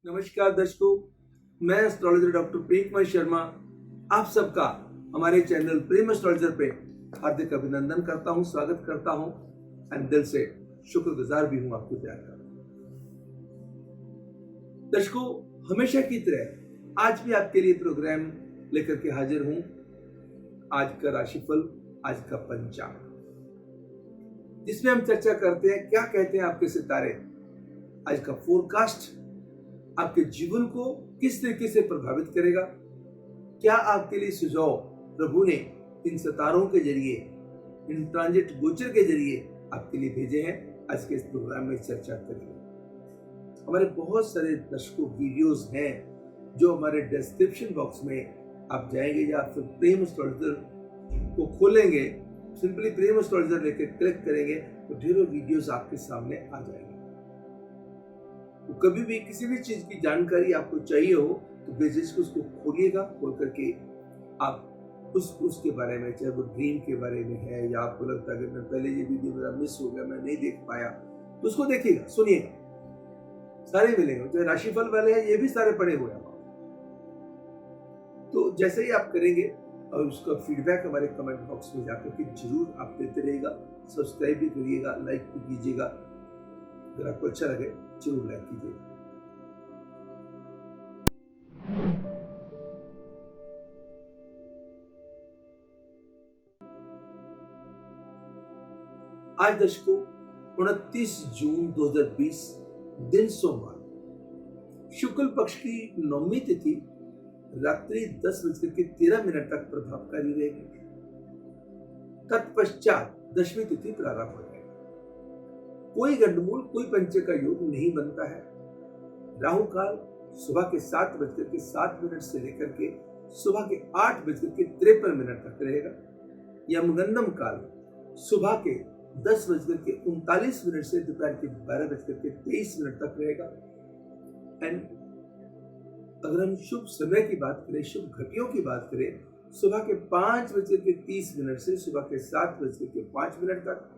नमस्कार दर्शकों, मैं एस्ट्रोलॉजर डॉक्टर प्रेम कुमार शर्मा आप सबका हमारे चैनल प्रेम एस्ट्रोलॉजर पे हार्दिक अभिनंदन करता हूं, स्वागत करता हूं एंड दिल से शुक्रगुजार भी हूं आपके प्यार का। दर्शकों, हमेशा की तरह आज भी आपके लिए प्रोग्राम लेकर के हाजिर हूं। आज का राशिफल, आज का पंचांग, जिसमें हम चर्चा करते हैं क्या कहते हैं आपके सितारे, आज का फोरकास्ट आपके जीवन को किस तरीके से प्रभावित करेगा, क्या आपके लिए सुझाव प्रभु ने इन सितारों के जरिए, इन ट्रांजिट गोचर के जरिए आपके लिए भेजे हैं। आज के इस प्रोग्राम में चर्चा करेंगे। हमारे बहुत सारे दर्शकों वीडियोस हैं जो हमारे डिस्क्रिप्शन बॉक्स में आप जाएंगे या फिर प्रेम एस्ट्रोलॉजर को खोलेंगे, सिंपली प्रेम एस्ट्रोलॉजर लेकर क्लिक करेंगे तो ढेरों वीडियोस आपके सामने आ जाएंगे। तो कभी भी किसी भी चीज की जानकारी आपको चाहिए हो तो बेझिझक उसको खोलिएगा, खोल करके आप उसके बारे में, चाहे वो ड्रीम के बारे में है या आपको लगता है कि मैं पहले ये वीडियो मेरा मिस हो गया, मैं नहीं देख पाया, तो उसको देखिएगा, सुनिएगा, सारे मिलेंगे। चाहे राशिफल वाले हैं, ये भी सारे पड़े हुए हैं। तो जैसे ही आप करेंगे और उसका फीडबैक हमारे कमेंट बॉक्स में जाकर के जरूर आप देते रहिएगा, सब्सक्राइब भी करिएगा, लाइक भी कीजिएगा। अगर आपको अच्छा लगे जरूर लाइक कीजिएगा। आज दर्शकों 29 जून 2020 दिन सोमवार, शुक्ल पक्ष की नौमी तिथि रात्रि 10:13 तक प्रभावकारी रहेगी। तत्पश्चात दशमी तिथि प्रारंभ हो जाएगी। कोई गंडमूल, कोई पंचे का योग नहीं बनता है। राहु काल सुबह के 7:07 से लेकर के सुबह के 8:53 तक रहेगा। यमगंडम काल सुबह के 10:39 से दोपहर के 12:23 तक रहेगा। एंड अगर हम शुभ समय की बात करें, शुभ घटियों की बात करें, सुबह के 5:30 से सुबह के 7:05 तक,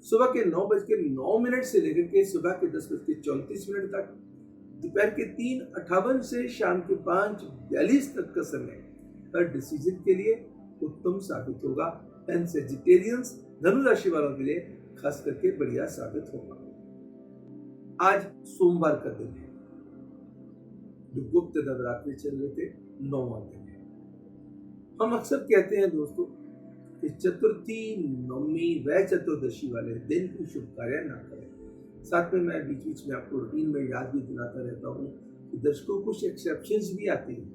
सुबह के 9:09 से लेकर के सुबह के 10:34 तक, दोपहर के 3:58 से शाम के 5:42 तक का समय हर डिसीजन के लिए उत्तम साबित होगा। एंड सेजिटेरियंस, धनु राशि वालों के लिए खास करके बढ़िया साबित होगा। आज सोमवार का दिन है, जो गुप्त नवरात्रि चल रहे थे, 9वां दिन है। हम अक्सर कहते हैं दोस्तों कि चतुर्थी, नवमी व चतुर्दशी वाले दिन कोई शुभ कार्य ना करें। साथ में मैं बीच बीच में आपको रूटीन में याद भी दिलाता रहता हूँ कि दर्शकों कुछ एक्सेप्शंस भी आती हैं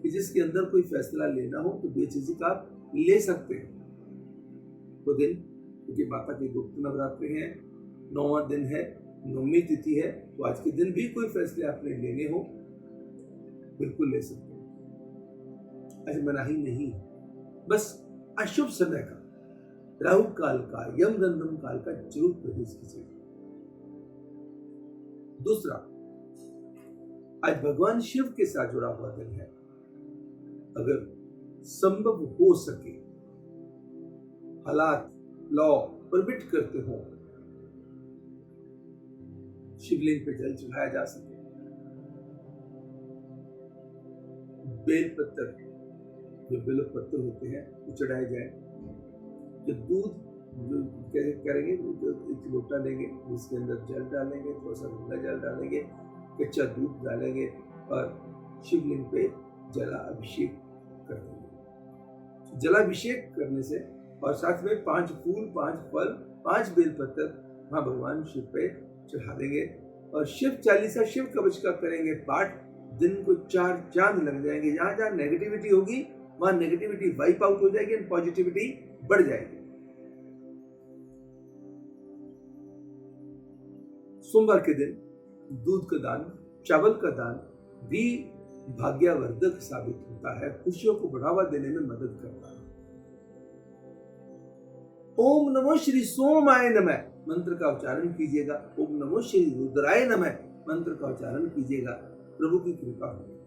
कि जिसके अंदर कोई फैसला लेना हो तो बेझिझक आप ले सकते हैं वो दिन, क्योंकि माता की गुप्त नवरात्रि है, 9वां दिन है, नवमी तिथि है। तो आज के दिन भी कोई फैसले आपने लेने हो बिल्कुल ले सकते हैं, ऐसी मनाही नहीं है। बस अशुभ समय का, राहु काल का, यमगंडम काल का जरूर परहेज कीजिए। दूसरा, आज भगवान शिव के साथ जुड़ा हुआ दिन है। अगर संभव हो सके, हालात लॉ परमिट करते हो, शिवलिंग पे जल चढ़ाया जा सके, बेल पत्तर, जो बेल पत्तर होते हैं वो चढ़ाए जाए, जो दूध जो करेंगे, एक लोटा लेंगे, जिसके अंदर जल डालेंगे, थोड़ा सा गंगा जल डालेंगे, कच्चा दूध डालेंगे और शिवलिंग पे जलाभिषेक कर देंगे। जलाभिषेक करने से और साथ में 5 फूल, 5 फल, 5 बेलपत्र वहां भगवान शिव पे चढ़ा देंगे और शिव चालीसा, शिव कवच का करेंगे पाठ। दिन को 4 चांद लग जाएंगे। जहां जहां नेगेटिविटी होगी वहां नेगेटिविटी वाइप आउट हो जाएगी और पॉजिटिविटी बढ़ जाएगी। सोमवार के दिन दूध का दान, चावल का दान भी भाग्यवर्धक साबित होता है, खुशियों को बढ़ावा देने में मदद करता है। ओम नमो श्री सोमाय नमः मंत्र का उच्चारण कीजिएगा। ओम नमो श्री रुद्राय नमः मंत्र का उच्चारण कीजिएगा। प्रभु की कृपा होगी।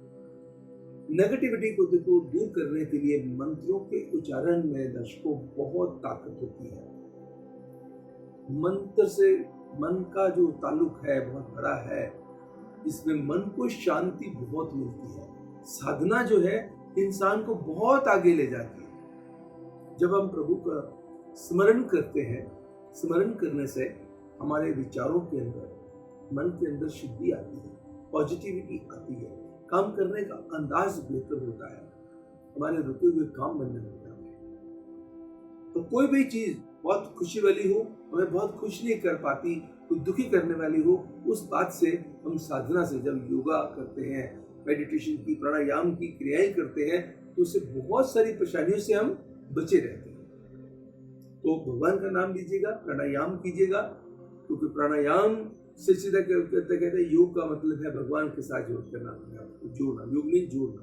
नेगेटिविटी को देखो दूर करने के लिए मंत्रों के उच्चारण में दर्शकों बहुत ताकत होती है। मंत्र से मन का जो ताल्लुक है बहुत बड़ा है। जिसमें मन को शांति बहुत मिलती है। साधना जो है इंसान को बहुत आगे ले जाती है। जब हम प्रभु का स्मरण करते हैं, स्मरण करने से हमारे विचारों के अंदर, मन के अंदर शुद्धि आती है, पॉजिटिविटी आती है, काम करने का अंदाज बेहतर होता है, हमारे रुके हुए काम बनने लगते हैं। तो कोई भी चीज बहुत खुशी वाली हो, हमें बहुत खुश नहीं कर पाती, कोई दुखी करने वाली हो, उस बात से हम साधना से, जब योगा करते हैं, मेडिटेशन की, प्राणायाम की क्रियाएं करते हैं, तो उससे बहुत सारी परेशानियों से हम बचे रहते हैं। तो भगवान का नाम लीजिएगा, प्राणायाम कीजिएगा, क्योंकि प्राणायाम से सीधा कहते योग का मतलब है भगवान के साथ जोड़ करना, जोड़ना। योग में जोड़ना,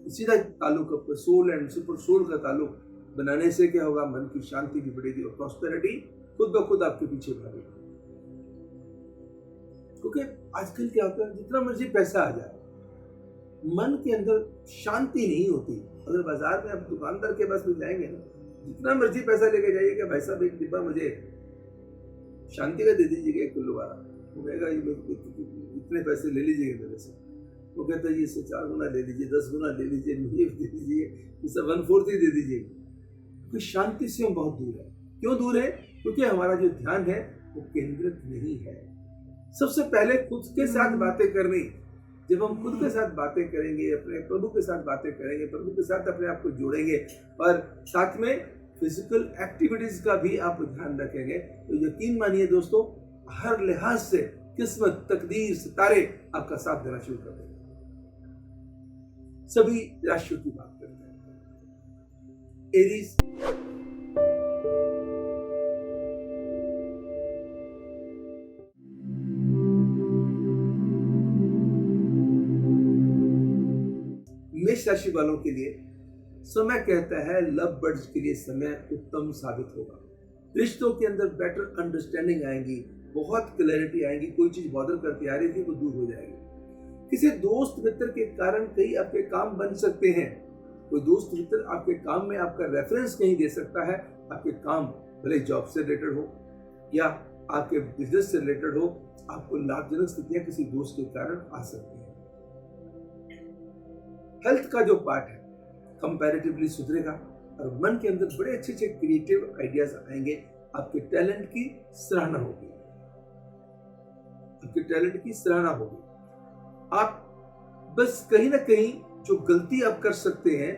सीधा ताल्लुक आपका सोल एंड सुपर सोल का ताल्लुक बनाने से क्या होगा, मन की शांति भी बढ़ेगी और प्रॉस्पेरिटी खुद ब खुद आपके पीछे भागेगी। क्योंकि आजकल क्या होता है, जितना मर्जी पैसा आ जाए, मन के अंदर शांति नहीं होती। अगर बाजार में आप दुकानदार के पास में जाएंगे ना, जितना मर्जी पैसा लेके जाइए कि भाई साहब एक डिब्बा मुझे शांति का दे दीजिएगा, 1 किलो वाला, वो कहेगा इतने पैसे ले लीजिएगा मेरे से। वो कहता है इससे 4 गुना ले लीजिए, 10 गुना ले लीजिए, मुझे दे दीजिए, इससे 1/4 ही दे दीजिए। क्योंकि शांति से हम बहुत दूर है। क्यों दूर है? क्योंकि हमारा जो ध्यान है वो केंद्रित नहीं है। सबसे पहले खुद के साथ बातें करनी। जब हम खुद के साथ बातें करेंगे, अपने प्रभु के साथ बातें करेंगे, प्रभु के साथ अपने आप को जोड़ेंगे और साथ में फिजिकल एक्टिविटीज का भी आप ध्यान रखेंगे, तो यकीन मानिए दोस्तों, हर लिहाज से किस्मत, तकदीर, सितारे आपका साथ देना शुरू कर देंगे। सभी राशियों की बात करते हैं। एरीज, मेष राशि वालों के लिए समय कहता है लव बर्ड्स के लिए समय उत्तम साबित होगा। रिश्तों के अंदर बेटर अंडरस्टैंडिंग आएगी, बहुत क्लैरिटी आएगी, कोई चीज बॉदर करती आ रही थी वो दूर हो जाएगी। किसी दोस्त मित्र के कारण कई आपके काम बन सकते हैं। कोई दोस्त मित्र आपके काम में आपका रेफरेंस कहीं दे सकता है। आपके काम भले जॉब से रिलेटेड हो या आपके बिजनेस से रिलेटेड हो, आपको लाभजनक स्थितियां किसी दोस्त के कारण आ सकती है। हेल्थ का जो पार्ट है कंपैरेटिवली सुधरेगा और मन के अंदर बड़े अच्छे अच्छे क्रिएटिव आइडियाज आएंगे। आपके टैलेंट की सराहना होगी, आपके टैलेंट की सराहना होगी। आप बस कहीं ना कहीं जो गलती आप कर सकते हैं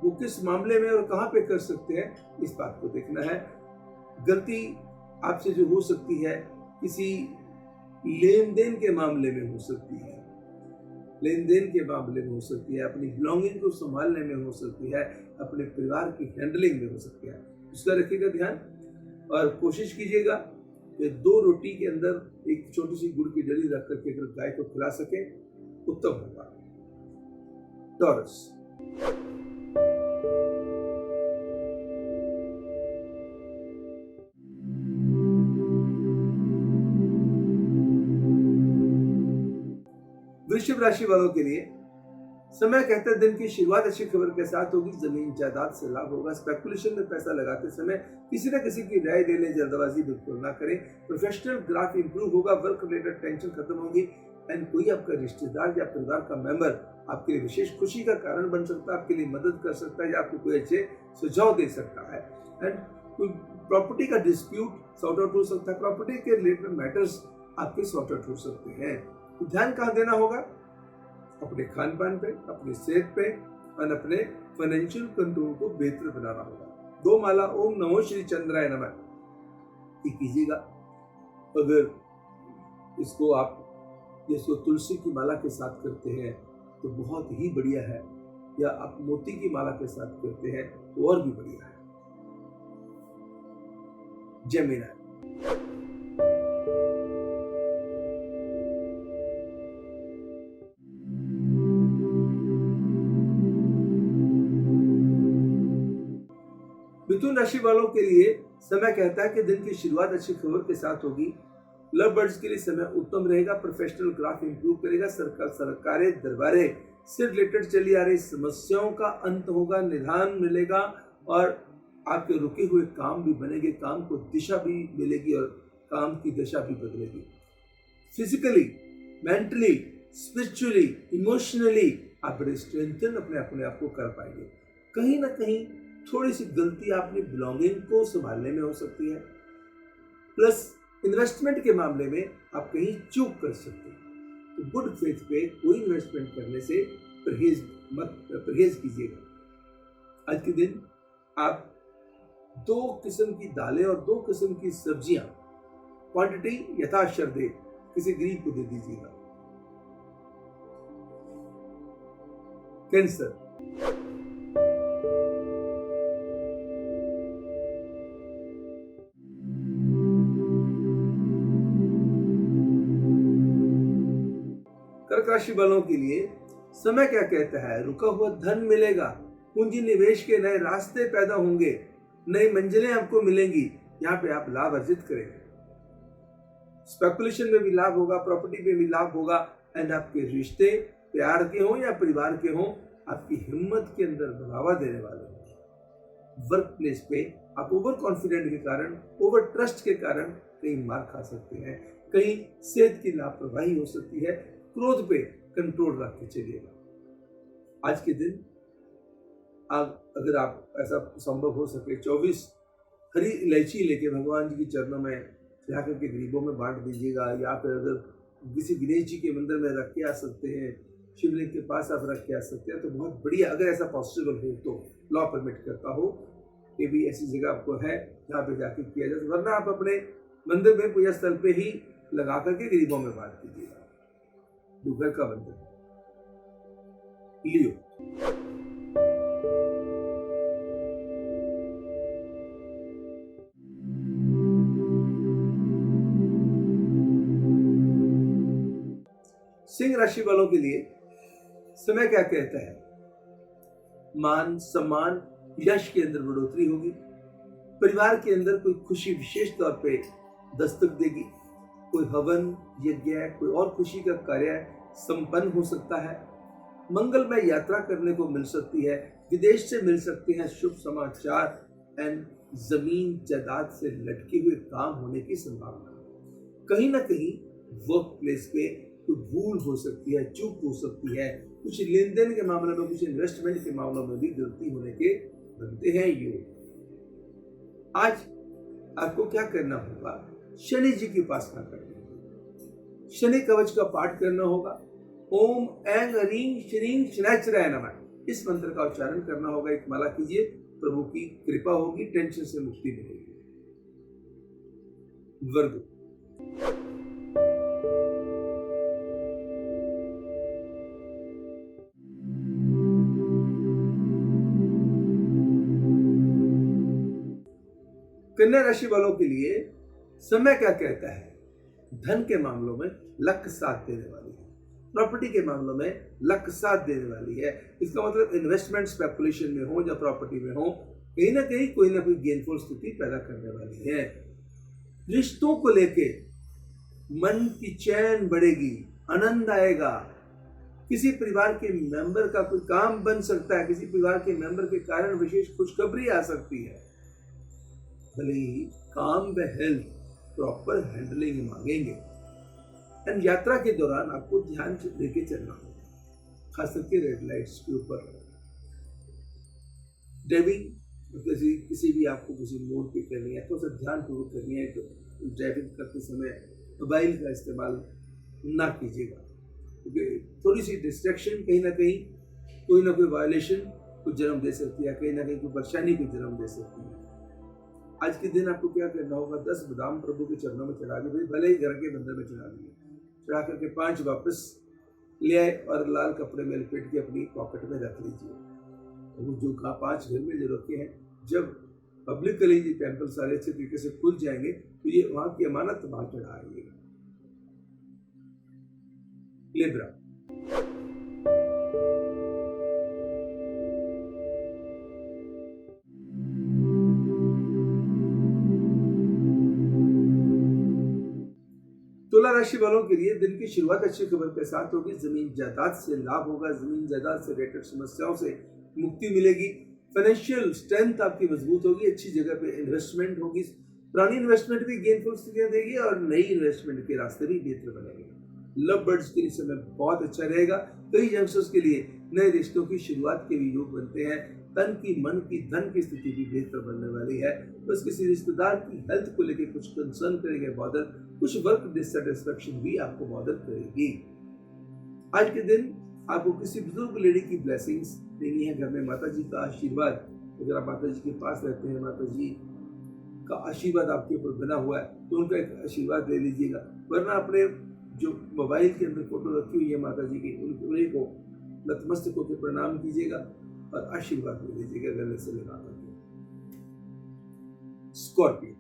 वो किस मामले में और कहां पे कर सकते हैं, इस बात को देखना है। गलती आपसे जो हो सकती है किसी लेन देन के मामले में हो सकती है, लेन देन के मामले में हो सकती है, अपनी बिलोंगिंग को संभालने में हो सकती है, अपने परिवार की हैंडलिंग में हो सकती है। उसका रखिएगा ध्यान और कोशिश कीजिएगा कि 2 रोटी के अंदर एक छोटी सी गुड़ की डली रख करके अगर गाय को खिला सके उत्तम होगा। टॉरस, वृश्चिक राशि वालों के लिए समय कहता है दिन की शुरुआत अच्छी खबर के साथ होगी। जमीन जायदाद से लाभ होगा। स्पेकुलेशन में पैसा लगाते समय किसी न किसी की राय लेने जल्दबाजी बिल्कुल ना करें। प्रोफेशनल ग्राफ इंप्रूव होगा। वर्क रिलेटेड टेंशन खत्म होगी एंड कोई आपका रिश्तेदार या परिवार का मेंबर आपके लिए विशेष खुशी का कारण बन सकता है, आपके लिए मदद कर सकता है या आपको कोई अच्छे सुझाव दे सकता है। एंड कोई प्रॉपर्टी का डिस्प्यूट सॉर्ट आउट हो सकता है। प्रॉपर्टी के रिलेटेड मैटर्स आपके सॉर्ट आउट हो सकते हैं। तो ध्यान कहाँ देना होगा? अपने खान पान पे, अपनी सेहत पे और अपने फाइनेंशियल कंट्रोल को बेहतर बनाना होगा। 2 माला ओम नमो श्री चंद्राय नमः कीजिएगा। अगर इसको आप जिसको तुलसी की माला के साथ करते हैं तो बहुत ही बढ़िया है, या आप मोती की माला के साथ करते हैं तो और भी बढ़िया है। जेमिनी, मिथुन राशि वालों के लिए समय कहता है कि दिन की शुरुआत अच्छी खबर के साथ होगी। लव बर्ड्स के लिए समय उत्तम रहेगा। प्रोफेशनल ग्राफ इंप्रूव करेगा। सरकारें दरबारे से रिलेटेड चली आ रही समस्याओं का अंत होगा, निदान मिलेगा और आपके रुके हुए काम भी बनेंगे। काम को दिशा भी मिलेगी और काम की दिशा भी बदलेगी। फिजिकली मेंटली, स्पिरिचुअली, इमोशनली आप बड़े स्ट्रेंथन अपने आप को कर पाएंगे। कहीं ना कहीं थोड़ी सी गलती आपकी बिलोंगिंग को संभालने में हो सकती है, प्लस इन्वेस्टमेंट के मामले में आप कहीं चूक कर सकते हैं। तो गुड फेथ पे कोई इन्वेस्टमेंट करने से परहेज कीजिएगा। आज के दिन आप 2 किस्म की दालें और 2 किस्म की सब्जियां क्वांटिटी यथाशर्ते किसी गरीब को दे दीजिएगा। कैंसर, कर्क राशि वालों के लिए समय क्या कहता है? रुका हुआ धन मिलेगा, पूंजी निवेश के नए रास्ते पैदा होंगे, नई मंजिलें आपको मिलेंगी, यहाँ पे आप लाभ अर्जित करेंगे। स्पेकुलेशन में भी लाभ होगा, प्रॉपर्टी में भी लाभ होगा। एंड आपके रिश्ते प्यार के हों या परिवार के हों, आपकी हिम्मत के अंदर बढ़ावा देने वाले हैं। वर्क प्लेस पे आप ओवर कॉन्फिडेंट के कारण, ओवर ट्रस्ट के कारण कहीं मार खा सकते हैं, कहीं सेहत की लापरवाही हो सकती है। क्रोध पे कंट्रोल रख के चलिएगा। आज के दिन अगर आप ऐसा संभव हो सके 24 हरी इलायची लेके भगवान जी के चरणों में जा करके गरीबों में बांट दीजिएगा, या फिर अगर किसी गणेश जी के मंदिर में रख के आ सकते हैं, शिवलिंग के पास आप रख के आ सकते हैं, तो बहुत बढ़िया। अगर ऐसा पॉसिबल हो तो, लॉ परमिट करता हो, ये भी ऐसी जगह आपको है जहाँ पे जाके किया जाए। वरना आप अपने मंदिर में, पूजा स्थल पे ही लगा करके गरीबों में बांट दीजिएगा। घर का बंधन। लियो, सिंह राशि वालों के लिए समय क्या कहता है? मान सम्मान, यश के अंदर बढ़ोतरी होगी। परिवार के अंदर कोई खुशी विशेष तौर पे दस्तक देगी। कोई हवन, यज्ञ, कोई और खुशी का कार्य संपन्न हो सकता है। मंगलमय यात्रा करने को मिल सकती है, विदेश से मिल सकते हैं शुभ समाचार। एंड जमीन जायदाद से लटके हुए काम होने की संभावना। कहीं ना कहीं वर्क प्लेस पे कोई भूल हो सकती है, चूक हो सकती है। कुछ लेन देन के मामले में, कुछ इन्वेस्टमेंट के मामलों में भी गलती होने के बनते हैं योग। आज आपको क्या करना होगा? शनि जी की उपासना करनी होगी, शनि कवच का पाठ करना होगा। ओम ऐं ह्रीं श्रीं शनैश्चराय नमः, इस मंत्र का उच्चारण करना होगा। एक माला कीजिए, प्रभु की कृपा होगी, टेंशन से मुक्ति मिलेगी। वर्ग, कन्या राशि वालों के लिए समय क्या कहता है? धन के मामलों में लक साथ देने वाली है, प्रॉपर्टी के मामलों में लक साथ देने वाली है। इसका मतलब इन्वेस्टमेंट स्पेकुलेशन में हो या प्रॉपर्टी में हो, कहीं ना कहीं कोई ना कोई गेनफुल स्थिति पैदा करने वाली है। रिश्तों को लेके मन की चैन बढ़ेगी, आनंद आएगा। किसी परिवार के मेंबर का कोई काम बन सकता है, किसी परिवार के मेंबर के कारण विशेष खुशखबरी आ सकती है। भले ही काम व हेल्थ प्रॉपर हैंडलिंग मांगेंगे। एंड यात्रा के दौरान आपको ध्यान से लेके चलना होगा, खास करके रेड लाइट्स के ऊपर। ड्राइविंग किसी भी आपको किसी मोड पे करनी है तो उसे ध्यान पूर्वक करनी है। तो ड्राइविंग करते समय मोबाइल का इस्तेमाल ना कीजिएगा, क्योंकि थोड़ी सी डिस्ट्रैक्शन कहीं ना कोई वायलेशन को जन्म दे सकती है, कहीं ना कहीं कोई परेशानी को जन्म दे सकती है। आज के दिन आपको क्या करना होगा? 10 बादाम प्रभु के चरणों में चढ़ा के, भले ही घर के मंदिर में चढ़ा दिए, चढ़ा करके 5 वापस ले आए और लाल कपड़े में लपेट के अपनी पॉकेट में रख लीजिए। वो जो 5 घर में जो रखे हैं, जब पब्लिकली ये टेम्पल सारे अच्छे तरीके से खुल जाएंगे तो ये वहां की अमानत वहां चढ़ा आइएगा। लिब्रा, तुला राशि वालों के लिए दिन की शुरुआत अच्छी खबर के साथ होगी। जमीन जायदाद से लाभ होगा, जमीन जायदाद से रिलेटेड समस्याओं से मुक्ति मिलेगी। फाइनेंशियल स्ट्रेंथ आपकी मजबूत होगी, अच्छी जगह पे इन्वेस्टमेंट होगी। पुरानी इन्वेस्टमेंट भी गेनफुल स्थितियां देगी और नई इन्वेस्टमेंट के रास्ते भी बेहतर बनेंगे। लव बर्ड्स के लिए समय बहुत अच्छा रहेगा। कई यंगस्टर्स के लिए नए रिश्तों की शुरुआत के भी योग बनते हैं। तन की, मन की, धन की स्थिति भी बेहतर बनने वाली है। बस किसी रिश्तेदार की हेल्थ को लेकर कुछ कंसर्न करेंगे बॉदर, कुछ वर्क डिससेटिस्फैक्शन भी आपको बॉदर करेगी। आज के दिन आपको किसी बुजुर्ग लेडी की ब्लेसिंग्स देनी है, घर में माता जी का आशीर्वाद। अगर आप माता जी के पास रहते हैं, माता जी का आशीर्वाद आपके ऊपर बना हुआ है, तो उनका एक आशीर्वाद ले लीजिएगा। वरना अपने जो मोबाइल के अंदर फोटो रखी हुई है माता जी की, उन्हीं को नतमस्तक होकर प्रणाम कीजिएगा और आशीर्वाद ले लीजिएगा गले से लगा करके। स्कॉर्पियो,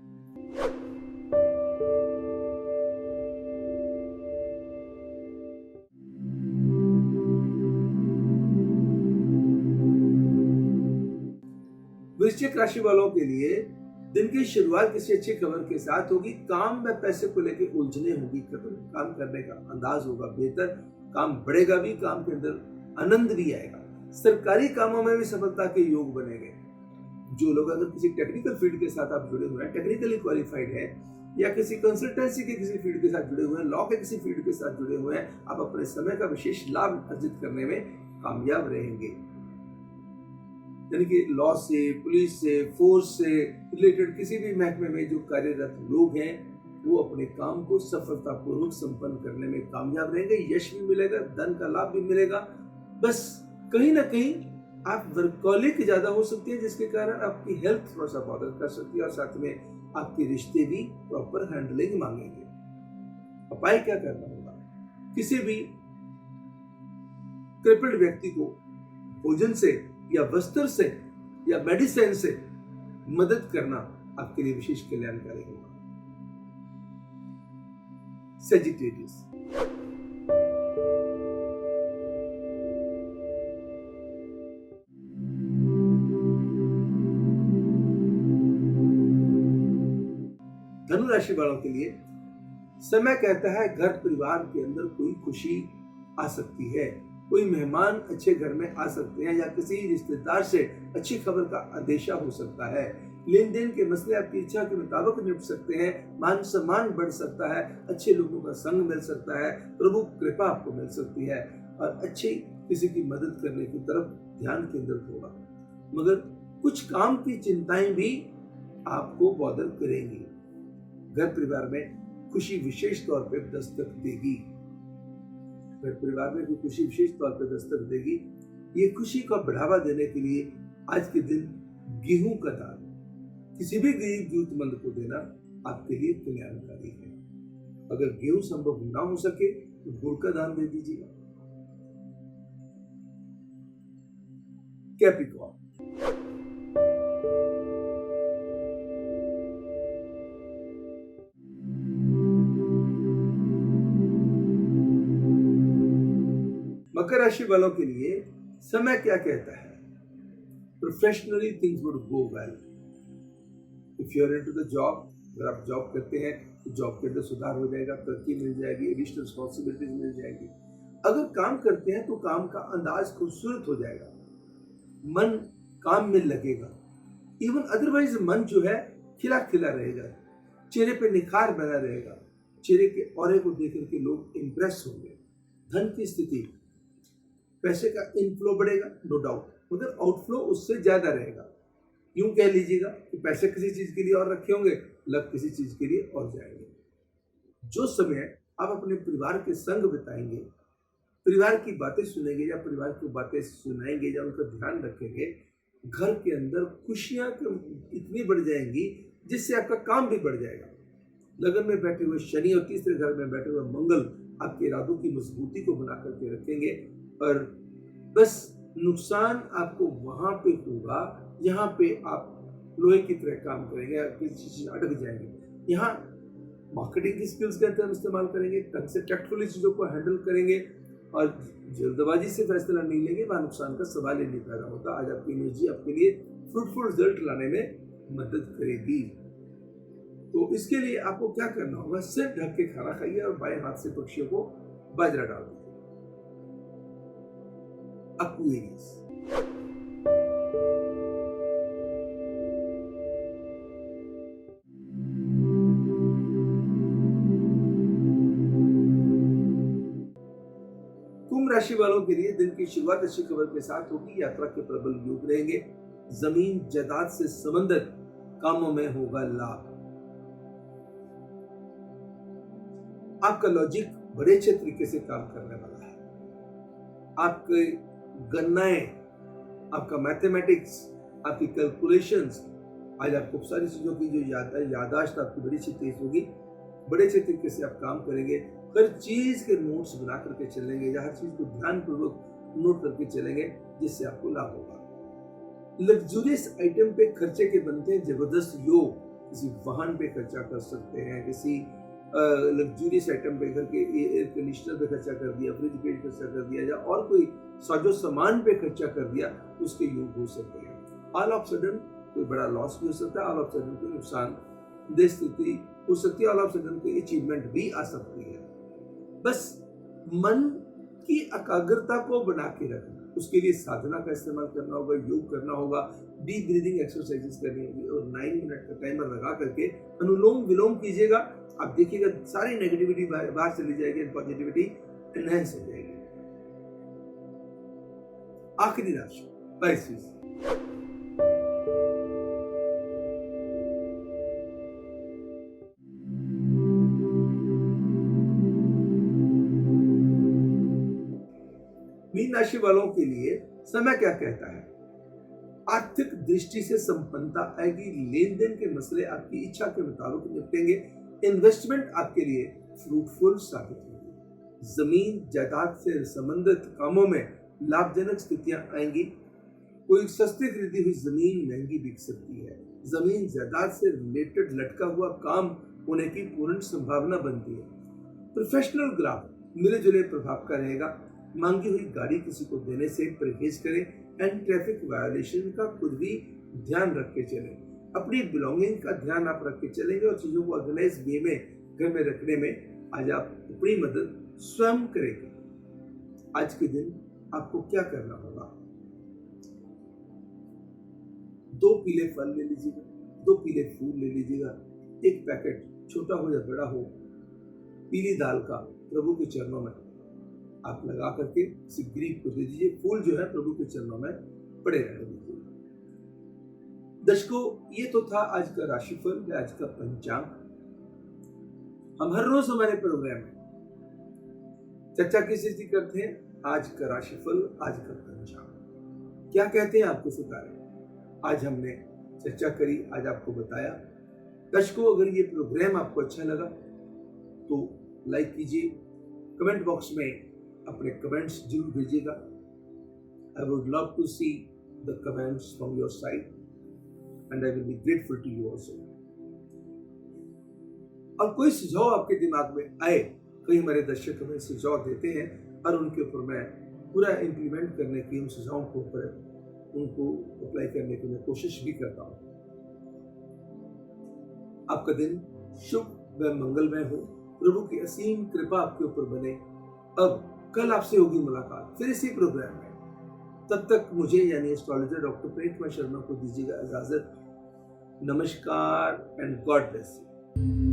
वृश्चिक राशि वालों के लिए दिन की शुरुआत किसी अच्छी खबर के साथ होगी। काम में पैसे को लेकर उलझने होगी खत्म, काम करने का अंदाज होगा बेहतर, काम बढ़ेगा भी, काम के अंदर आनंद भी आएगा। सरकारी कामों में भी सफलता के योग बनेंगे। जो लोग अगर किसी टेक्निकल फील्ड के साथ आप जुड़े हुए हैं, टेक्निकली क्वालिफाइड है, या किसी कंसल्टेंसी के किसी फील्ड के साथ जुड़े हुए हैं, लॉ के किसी फील्ड के साथ जुड़े हुए हैं, आप अपने समय का विशेष लाभ अर्जित करने में कामयाब रहेंगे। यानी कि लॉ से, पुलिस से, फोर्स से रिलेटेड किसी भी महकमे में जो कार्यरत लोग हैं, वो अपने काम को सफलतापूर्वक संपन्न करने में कामयाब रहेंगे। यश भी मिलेगा, धन का लाभ भी मिलेगा। बस कहीं ना कहीं आप वर्कहोलिक ज्यादा हो सकते हैं, जिसके कारण आपकी हेल्थ थोड़ा सा बॉदर कर सकती है और साथ में आपके रिश्ते भी प्रॉपर हैंडलिंग मांगेंगे। उपाय क्या करना होगा? किसी भी क्रिपल्ड व्यक्ति को भोजन से या वस्त्र से या मेडिसिन से मदद करना आपके लिए विशेष कल्याणकारी होगा। सेजिटेरियस, धनु राशि वालों के लिए समय कहता है घर परिवार के अंदर कोई खुशी आ सकती है, कोई मेहमान अच्छे घर में आ सकते हैं, या किसी रिश्तेदार से अच्छी खबर का आदेशा हो सकता है। लेन देन के मसले आपकी इच्छा के मुताबिक निपट सकते हैं, मान सम्मान बढ़ सकता है, अच्छे लोगों का संग मिल सकता है, प्रभु कृपा आपको मिल सकती है और अच्छी किसी की मदद करने की तरफ ध्यान केंद्रित होगा। मगर कुछ काम की चिंताएं भी आपको बॉदर करेंगी। घर परिवार में खुशी विशेष तौर पर दस्तक देगी। घर परिवार में जो खुशी विशेष तौर पर दस्तक देगी, ये खुशी को बढ़ावा देने के लिए आज के दिन गेहूं का दान किसी भी गरीब जरूरतमंद को देना आपके लिए कल्याणकारी है। अगर गेहूं संभव ना हो सके तो गुड़ का दान दे दीजिएगा। कैप्रिकॉर्न, मकर राशि वालों के लिए समय क्या कहता है? Professionally things would go well. If you are into the job, अगर आप जॉब करते हैं तो जॉब के अंदर सुधार हो जाएगा, तरक्की मिल जाएगी, एडिशनल रिस्पॉन्सिबिलिटीज मिल जाएगी। अगर काम करते हैं तो काम का अंदाज खूबसूरत हो जाएगा, मन काम में लगेगा। इवन अदरवाइज मन जो है खिला खिला रहेगा, चेहरे पे निखार बना रहेगा, चेहरे के ऑरे को देख करके लोग इंप्रेस होंगे। धन की स्थिति, पैसे का इनफ्लो बढ़ेगा नो डाउट, मगर आउटफ्लो उससे ज्यादा रहेगा। यूं कह लीजिएगा कि पैसे किसी चीज के लिए और रखे होंगे, लग किसी चीज के लिए और जाएंगे। जो समय आप अपने परिवार के संग बिताएंगे, परिवार की बातें सुनेंगे या परिवार की बातें सुनाएंगे या उनका ध्यान रखेंगे, घर के अंदर खुशियां इतनी बढ़ जाएंगी जिससे आपका काम भी बढ़ जाएगा। लगन में बैठे हुए शनि और तीसरे घर में बैठे हुए मंगल आपके इरादों की मजबूती को बना करके रखेंगे और बस नुकसान आपको वहां पे होगा यहाँ पे आप लोहे की तरह काम करेंगे, किसी चीज अटक जाएंगे। यहाँ मार्केटिंग की स्किल्स का हम इस्तेमाल करेंगे, ढंग से टैक्टफुली चीजों को हैंडल करेंगे और जल्दबाजी से फैसला नहीं लेंगे, वहां नुकसान का सवाल ही नहीं पैदा होता। आज आपकी एनर्जी आपके लिए फ्रूटफुल रिजल्ट लाने में मदद करेगी। तो इसके लिए आपको क्या करना होगा? सिर ढक के खाना खाइए और बाएं हाथ से पक्षियों को बाजरा डाल दीजिए। Aquarius, कुंभ राशि वालों के लिए दिन की शुरुआत अच्छी खबर के साथ होगी। यात्रा के प्रबल योग रहेंगे। जमीन जायदाद से संबंधित कामों में होगा लाभ। आपका लॉजिक बड़े अच्छे तरीके से काम करने वाला है। आपके गणनाएं, आपका मैथमेटिक्स, आपकी कैलकुलेशंस, आज आपको सारी चीजों की जो यादाश्त आपकी बड़ी अच्छी तेज होगी। बड़े अच्छे तरीके से आप काम करेंगे। हर चीज के नोट्स बना करके चलेंगे या हर चीज को ध्यानपूर्वक नोट करके चलेंगे, जिससे आपको लाभ होगा। लग्जूरियस आइटम पे खर्चे के बनते हैं जबरदस्त योग। किसी वाहन पे खर्चा कर सकते हैं, किसी लग्जूरियस आइटम पे, घर के एयर कंडीशनर पे खर्चा कर दिया, फ्रिज पे खर्चा कर दिया, या और कोई साजो सामान पे खर्चा कर दिया, उसके योग हो सकते हैं। ऑल ऑफ सडन कोई बड़ा लॉस भी हो सकता है। ऑल ऑफ सडन कोई नुकसान दे स्थिति हो सकती है। ऑल ऑफ सडन कोई अचीवमेंट भी आ सकती है। बस मन की एकाग्रता को बना के रखना, उसके लिए साधना का इस्तेमाल करना होगा, योग करना होगा, डीप ब्रीदिंग एक्सरसाइजेस करनी होगी और 9 मिनट का टाइमर लगा करके अनुलोम विलोम कीजिएगा। आप देखिएगा सारी नेगेटिविटी बाहर चली जाएगी, पॉजिटिविटी एनहांस हो जाएगी। आखिरी राशि पाइसेस। मीन राशि वालों के लिए समय क्या कहता है? आर्थिक दृष्टि से संपन्नता आएगी। लेन देन के मसले आपकी इच्छा के मुताबिक निपटेंगे। इन्वेस्टमेंट आपके लिए फ्रूटफुल साबित होगी। जमीन जायदाद से संबंधित कामों में लाभजनक स्थितियां आएंगी। कोई सस्ती खरीदी हुई जमीन महंगी बिक सकती है। जमीन जायदाद से रिलेटेड लटका हुआ काम होने की पूर्ण संभावना बनती है। प्रोफेशनल ग्राफ मिले जुले प्रभाव का रहेगा। मांगी हुई गाड़ी किसी को देने से परहेज करें एंड ट्रैफिक वायोलेशन का खुद भी ध्यान रख के चलें। अपनी बिलोंगिंग का ध्यान आप रख के चलेंगे और चीजों को ऑर्गेनाइज वे में घर में रखने में आज आप अपनी मदद स्वयं करेंगे। आज के दिन आपको क्या करना होगा? 2 पीले फल ले लीजिएगा, 2 पीले फूल ले लीजिएगा, एक पैकेट छोटा हो या बड़ा हो पीली दाल का प्रभु के चरणों में आप लगा करके किसी गरीब को दे दीजिए। फूल जो है प्रभु के चरणों में पड़े रहने दीजिए। दर्शकों, ये तो था आज का राशिफल, आज का पंचांग। हम हर रोज हमारे प्रोग्राम में चर्चा किस चीज की करते हैं? आज का राशिफल, आज का पंचांग। क्या कहते हैं आपके सितारे? आज हमने चर्चा करी, आज आपको बताया। दर्शकों, अगर ये प्रोग्राम आपको अच्छा लगा तो लाइक कीजिए, कमेंट बॉक्स में अपने कमेंट्स जरूर भेजिएगा। I would love to see the comments from your side and I will be grateful to you also. और कोई सुझाव आपके दिमाग में आए, कई हमारे दर्शक हमें सुझाव देते हैं और उनके ऊपर मैं पूरा इम्प्लीमेंट करने की, उन सुझावों को उनको अप्लाई करने की मैं कोशिश भी करता हूँ। आपका दिन शुभ व मंगलमय हो। प्रभु की असीम कृपा आपके ऊपर बने। अब कल आपसे होगी मुलाकात फिर इसी प्रोग्राम में। तब तक मुझे यानी एस्ट्रोलॉजर डॉक्टर प्रेम शर्मा को दीजिएगा इजाजत। नमस्कार एंड गॉड ब्लेस यू।